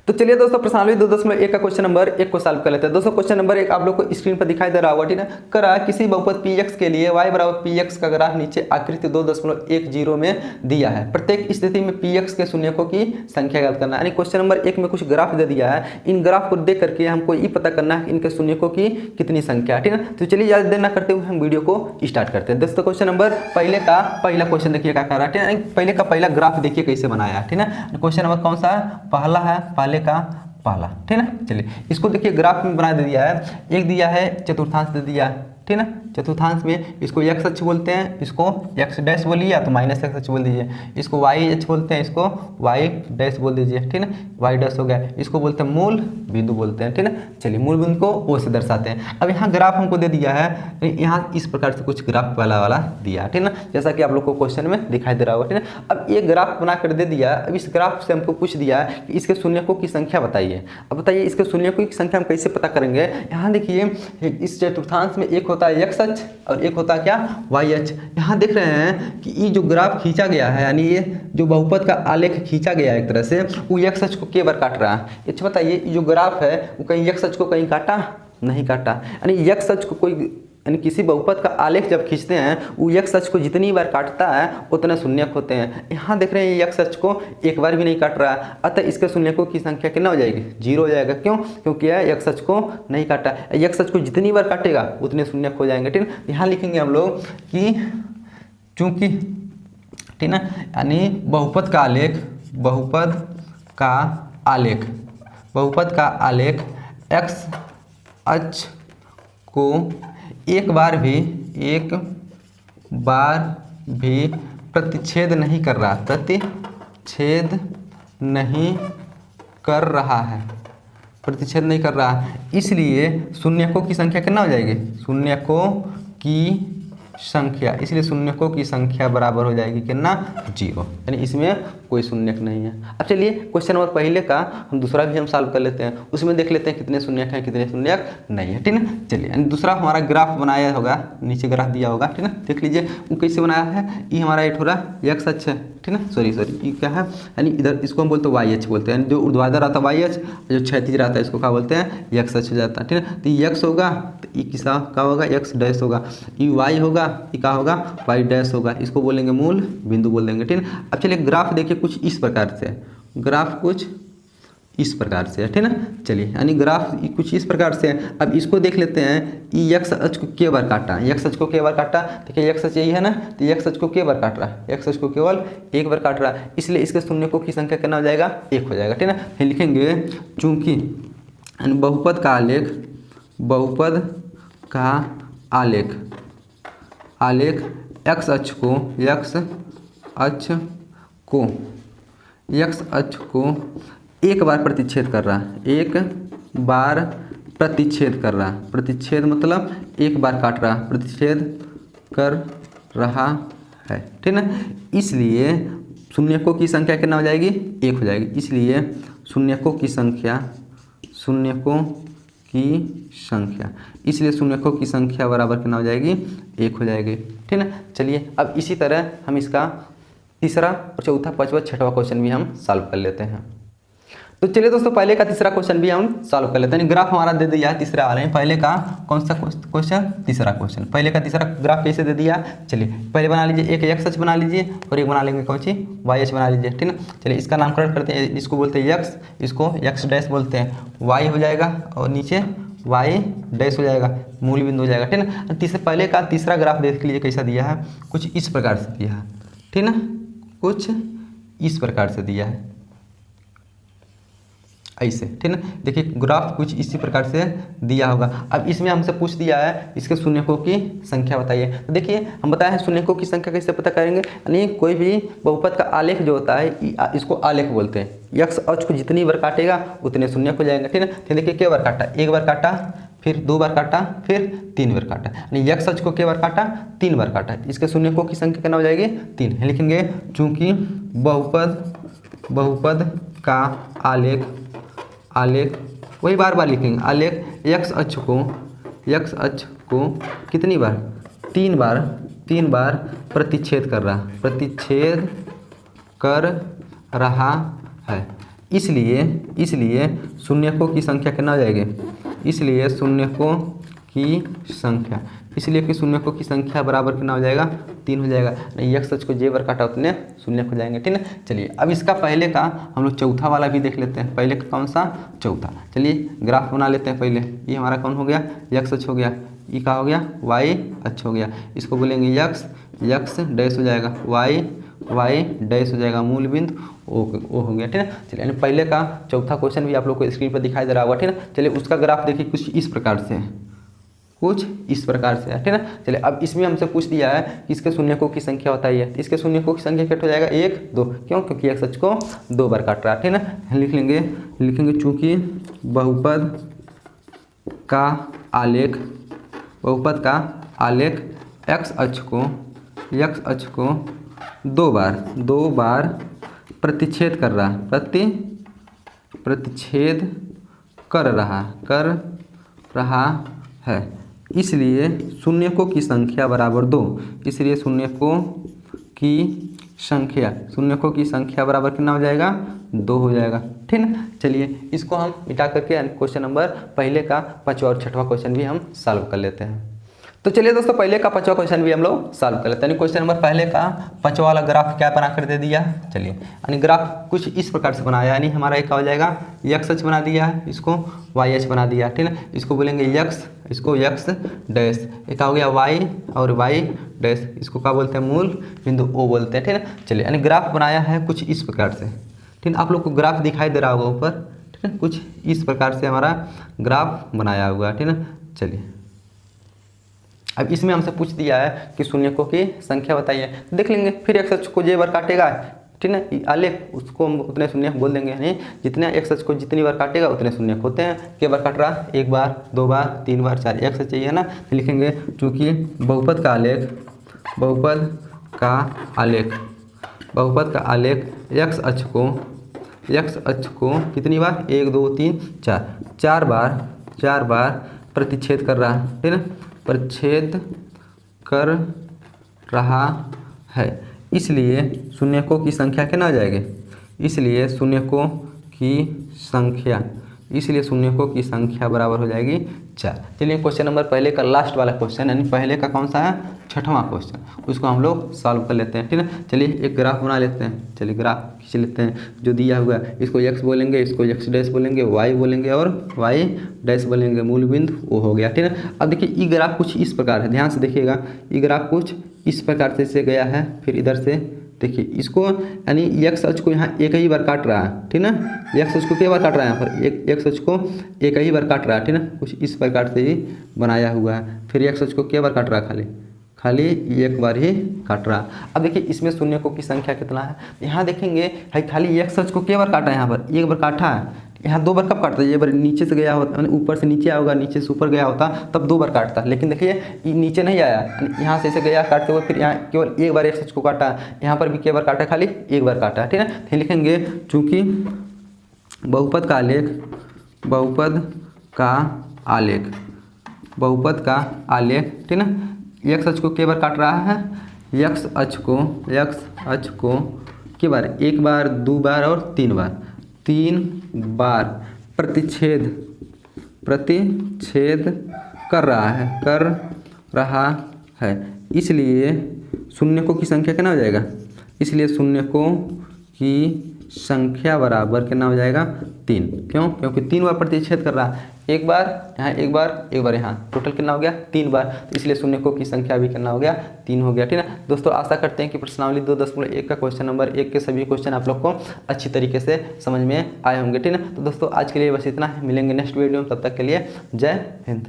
तो चलिए दोस्तों प्रश्नावली 2.1 का क्वेश्चन नंबर 1 को सॉल्व कर लेते हैं। दोस्तों क्वेश्चन नंबर 1 आप लोग को स्क्रीन पर दिखाई दे रहा होगा, ठीक है। करा किसी बहुपद px के लिए y बराबर px का ग्राफ नीचे आकृति 2.10 में दिया है। प्रत्येक स्थिति में px के शून्यकों की संख्या ज्ञात करना है। यानी क्वेश्चन नंबर 1 में कुछ ग्राफ दे दिया है, इन ग्राफ को देख करके हमको ये पता करना है कि इनके शून्यकों की कितनी संख्या है, ठीक है। तो चलिए ज़्यादा देर न करते हुए हम वीडियो को स्टार्ट करते हैं। दोस्तों क्वेश्चन नंबर पहले का पहला क्वेश्चन देखिए क्या कर रहा है, ठीक है। पहले का पहला ग्राफ देखिए कैसे बनाया है, ठीक है। क्वेश्चन नंबर कौन सा है, पहला है, पहले का पहला, ठीक है। चलिए इसको देखिए ग्राफ में बना दे दिया है। एक दिया है चतुर्थांश दे दिया है, ठीक है। चतुर्थांश में इसको x अक्ष बोलते हैं, इसको x डैश बोलिए या तो माइनस x अक्ष बोल दीजिए। इसको y अक्ष बोलते हैं, इसको y डैश बोल दीजिए, ठीक है। y डैश हो गया, इसको बोलते हैं मूल बिंदु बोलते हैं, ठीक है। चलिए मूल बिंदु को o से दर्शाते हैं। अब यहाँ ग्राफ हमको दे दिया है, यहाँ इस प्रकार से कुछ ग्राफ वाला दिया है, ठीक है, जैसा कि आप लोग को क्वेश्चन में दिखाई दे रहा होगा, ठीक है। अब ये ग्राफ बना कर दे दिया। अब इस ग्राफ से हमको पूछ दिया है कि इसके शून्यकों की संख्या बताइए। अब बताइए इसके शून्यकों की संख्या हम कैसे पता करेंगे। यहाँ देखिए इस चतुर्थांश में एक होता है x अक्ष और एक होता है क्या, y अक्ष। यहाँ देख रहे हैं कि ये जो ग्राफ खींचा गया है, यानी ये जो बहुपद का आलेख खींचा गया है एक तरह से, वो x अक्ष को के बार काट रहा है। अच्छा बताइए ये जो ग्राफ है वो कहीं x अक्ष को कहीं काटा नहीं काटा, यानी x अक्ष को कोई, यानी किसी बहुपद का आलेख जब खींचते हैं वो x अक्ष को जितनी बार काटता है उतने शून्यक होते हैं। यहाँ देख रहे हैं ये x अक्ष को एक बार भी नहीं काट रहा है, अतः इसके शून्यकों की संख्या कितना हो जाएगी, 0 हो जाएगा। क्यों, क्योंकि यह x अक्ष को नहीं काटा। x अक्ष को जितनी बार काटेगा उतने शून्यक हो जाएंगे, ठीक है। यहाँ लिखेंगे हम लोग कि चूंकि, ठीक है, यानी बहुपद का आलेख, बहुपद का आलेख, बहुपद का आलेख x अक्ष को एक बार भी प्रतिच्छेद नहीं कर रहा, प्रतिच्छेद नहीं कर रहा है, प्रतिच्छेद नहीं कर रहा है। इसलिए शून्यकों की संख्या कितना हो जाएगी, शून्यकों की संख्या, इसलिए शून्यकों की संख्या बराबर हो जाएगी कितना, 0, यानी इसमें कोई शून्यक नहीं है। अब चलिए क्वेश्चन नंबर पहले का हम दूसरा भी हम सॉल्व कर लेते हैं, उसमें देख लेते हैं कितने शून्यक हैं कितने शून्यक नहीं है, ठीक है। चलिए यानी दूसरा हमारा ग्राफ बनाया होगा, नीचे ग्राफ दिया होगा, ठीक है। देख लीजिए वो कैसे बनाया है। ये हमारा एक हो रहा x अक्ष है, ठीक है, सॉरी ये क्या है, यानी इधर इसको हम बोलते हैं y अक्ष बोलते हैं, जो ऊर्ध्वाधर रहता है y अक्ष, जो क्षैतिज रहता है इसको क्या बोलते हैं, x अक्ष हो जाता है, ठीक है। तो ये x होगा तो ये किसा का होगा, x डैश होगा, ये y होगा, ये क्या होगा, y डैश होगा, इसको बोलेंगे मूल बिंदु बोल देंगे, ठीक है। अब चलिए ग्राफ देखिए कुछ इस प्रकार से, ग्राफ कुछ इस प्रकार से है, ठीक है। चलिए यानी ग्राफ कुछ इस प्रकार से है। अब इसको देख लेते हैं, ये x अक्ष को के बार काटा, x अक्ष को के बार काटा, देखिए x अक्ष यही है ना, तो x अक्ष को के बार काट रहा है, x अक्ष को केवल एक बार काट रहा है, इसलिए इसके शून्यकों की संख्या कितना हो जाएगा, 1 हो जाएगा, ठीक है। फिर लिखेंगे चूंकि बहुपद का आलेख, बहुपद का आलेख, आलेख x अक्ष को, x अक्ष को एक बार प्रतिच्छेद कर रहा है, एक बार प्रतिच्छेद कर रहा है, प्रतिच्छेद मतलब एक बार काट रहा है, प्रतिच्छेद कर रहा है, ठीक है। इसलिए शून्यकों की संख्या कितना हो जाएगी, 1 हो जाएगी। इसलिए शून्यकों की संख्या, शून्यकों की संख्या, इसलिए शून्यकों की संख्या बराबर कितना हो जाएगी, 1 हो जाएगी, ठीक है। चलिए अब इसी तरह हम इसका तीसरा और चौथा पांचवा छठवां क्वेश्चन भी हम सॉल्व कर लेते हैं। तो चलिए दोस्तों पहले का तीसरा क्वेश्चन भी हम सॉल्व कर लेते हैं। ग्राफ हमारा दे दिया है तीसरा वाले में, पहले का कौन सा क्वेश्चन, तीसरा क्वेश्चन, पहले का तीसरा ग्राफ कैसे दे दिया। चलिए पहले बना लीजिए, एक x अक्ष बना लीजिए और एक बना लेंगे कौन सी, y अक्ष बना लीजिए, ठीक है। चलिए इसका नामकरण करते हैं, इसको बोलते हैं x, इसको x डैश बोलते हैं, y हो जाएगा और नीचे y डैश हो जाएगा, मूल बिंदु हो जाएगा, ठीक है। तीसरे पहले का तीसरा ग्राफ देख लीजिए कैसा दिया है, कुछ इस प्रकार से दिया है, ठीक है, कुछ इस प्रकार से दिया है, ऐसे, ठीक है। देखिए ग्राफ कुछ इसी प्रकार से दिया होगा। अब इसमें हमसे पूछ दिया है इसके शून्यकों की संख्या बताइए। तो देखिए हम बताए हैं शून्यकों की संख्या कैसे पता करेंगे, यानी कोई भी बहुपद का आलेख जो होता है इसको आलेख बोलते हैं। x अक्ष को जितनी बार काटेगा उतने शून्यक हो जाएंगे, ठीक है। फिर देखिए के बार काटा, एक बार काटा, फिर 2 बार काटा, फिर 3 बार काटा, यानी x अक्ष को के बार काटा, 3 बार काटा, इसके शून्यकों की संख्या कितना हो जाएगी, 3। लिखेंगे चूंकि बहुपद का आलेख, आलेख वही बार बार लिखेंगे, आलेख x अक्ष को कितनी बार, 3 बार प्रतिच्छेद कर रहा है, प्रतिच्छेद कर रहा है, इसलिए शून्यकों की संख्या कितना हो जाएगी, इसलिए शून्यकों की संख्या, इसलिए कि शून्यकों की संख्या बराबर कितना हो जाएगा, 3 हो जाएगा। नहीं, एक सच को जे बार काटा उतने शून्य हो जाएंगे, ठीक है। चलिए अब इसका पहले का हम लोग चौथा वाला भी देख लेते हैं। पहले का कौन सा, चौथा। चलिए ग्राफ बना लेते हैं। पहले ये हमारा कौन हो गया, एक्स अक्ष हो गया, ये का हो गया, वाई अक्ष हो गया। इसको बोलेंगे यक्स, यक्स डैश हो जाएगा, वाई वाई डैश हो जाएगा, मूल बिंदु ओ हो गया, ठीक है। चलिए यानी पहले का चौथा क्वेश्चन भी आप लोग को स्क्रीन पर दिखाई दे रहा होगा, ठीक है। चलिए उसका ग्राफ देखिए कुछ इस प्रकार से है, कुछ इस प्रकार से है, ठीक है। चलिए अब इसमें हमसे पूछ दिया है कि इसके शून्यकों की संख्या बताइए। तो इसके शून्यकों की संख्या क्या हो जाएगा, 1 2, क्यों, क्योंकि एक सच को 2 बार काट रहा है, ठीक है ना। लिखेंगे चूंकि बहुपद का आलेख एक्स अक्ष को 2 बार प्रतिच्छेद कर रहा है, इसलिए शून्यकों की संख्या बराबर 2। इसलिए शून्यकों की संख्या बराबर कितना हो जाएगा, 2 हो जाएगा, ठीक है। चलिए इसको हम मिटा करके क्वेश्चन नंबर पहले का 5वां और 6वां क्वेश्चन भी हम सॉल्व कर लेते हैं। तो चलिए दोस्तों पहले का 5वां क्वेश्चन भी हम लोग सॉल्व कर लेते हैं। क्वेश्चन नंबर पहले का 5वां वाला ग्राफ क्या बना कर दे दिया। चलिए यानी ग्राफ कुछ इस प्रकार से बनाया, यानी हमारा एक हो जाएगा एक्स अक्ष बना दिया, इसको वाई अक्ष बना दिया, ठीक है। इसको बोलेंगे यक्स, इसको यक्स डैश, एक हो गया वाई और वाई डैश, इसको क्या बोलते हैं, मूल बिंदु ओ बोलते हैं, ठीक है। चलिए यानी ग्राफ बनाया है कुछ इस प्रकार से, ठीक है। आप लोग को ग्राफ दिखाई दे रहा होगा ऊपर, ठीक है। कुछ इस प्रकार से हमारा ग्राफ बनाया हुआ है, ठीक है। चलिए अब इसमें हमसे पूछ दिया है कि शून्यकों की संख्या बताइए। देख लेंगे फिर एक्स अक्ष को जे बार काटेगा, ठीक है, आलेख उसको हम उतने शून्य बोल देंगे, यानी जितने एक्स अक्ष को जितनी बार काटेगा उतने शून्य होते हैं। क्या बार काट रहा, 1 बार 2 बार 3 बार 4, एक्स चाहिए ना, तो लिखेंगे चूँकि बहुपद का आलेख एक्स अक्ष को कितनी बार, 1 2 3 4 बार प्रतिच्छेद कर रहा है, ठीक है, प्रतिच्छेद कर रहा है, इसलिए शून्यकों की संख्या क्या ना जाएगी, इसलिए शून्यकों की संख्या बराबर हो जाएगी 4। चलिए क्वेश्चन नंबर पहले का लास्ट वाला क्वेश्चन, यानी पहले का कौन सा है, 6वां क्वेश्चन, उसको हम लोग सॉल्व कर लेते हैं, ठीक है। चलिए एक ग्राफ बना लेते हैं। चलिए ग्राफ खींच लेते हैं जो दिया हुआ है, इसको एक्स बोलेंगे, इसको एक्स डैश बोलेंगे, वाई बोलेंगे और वाई डैश बोलेंगे, मूल बिंदु वो हो गया, ठीक है। अब देखिए ये ग्राफ कुछ इस प्रकार है, ध्यान से देखिएगा, ये ग्राफ कुछ इस प्रकार से गया है, फिर इधर से देखिए इसको, यानी एक्स अक्ष को यहाँ एक ही बार काट रहा है, ठीक ना। एक्स अक्ष को क्या बार काट रहा है, यहाँ पर एक्स अक्ष को एक ही बार काट रहा है, ठीक ना, कुछ इस प्रकार से ही बनाया हुआ है। फिर एक्स अक्ष को क्या बार काट रहा है, खाली एक बार ही काट रहा। अब देखिए इसमें शून्यकों की संख्या कितना है, यहाँ देखेंगे खाली एक्स अक्ष को क्या बार काटा है, यहाँ पर 1 बार काटा है, यहाँ 2 बार कब काटता है, ये बार नीचे से गया होता, यानी ऊपर से नीचे आया होगा, नीचे से ऊपर गया होता तब 2 बार काटता, लेकिन देखिए ये नीचे नहीं आया, यहाँ से ऐसे गया काटते हुए, फिर यहाँ केवल 1 बार एक्स अक्ष को काटा, यहाँ पर भी क्या बार काटा, खाली 1 बार काटा, ठीक है। फिर लिखेंगे चूँकि बहुपद का आलेख, ठीक ना, एक्स अक्ष को क्या बार काट रहा है, एक्स अक्ष को क्या बार, 1 बार 2 बार और 3 बार प्रतिच्छेद कर रहा है, इसलिए शून्यकों की संख्या कितना हो जाएगा, इसलिए शून्यकों की संख्या बराबर कितना हो जाएगा, 3। क्यों, क्योंकि 3 बार प्रतिच्छेद कर रहा है, 1 बार यहाँ, 1 बार यहाँ, टोटल कितना हो गया, 3 बार, तो इसलिए शून्यकों की संख्या भी कितना हो गया, 3 हो गया, ठीक है। दोस्तों आशा करते हैं कि प्रश्नावली 2.1 का क्वेश्चन नंबर 1 के सभी क्वेश्चन आप लोग को अच्छी तरीके से समझ में आए होंगे, ठीक है। तो दोस्तों आज के लिए बस इतना है, मिलेंगे नेक्स्ट वीडियो में, तब तक के लिए जय हिंद।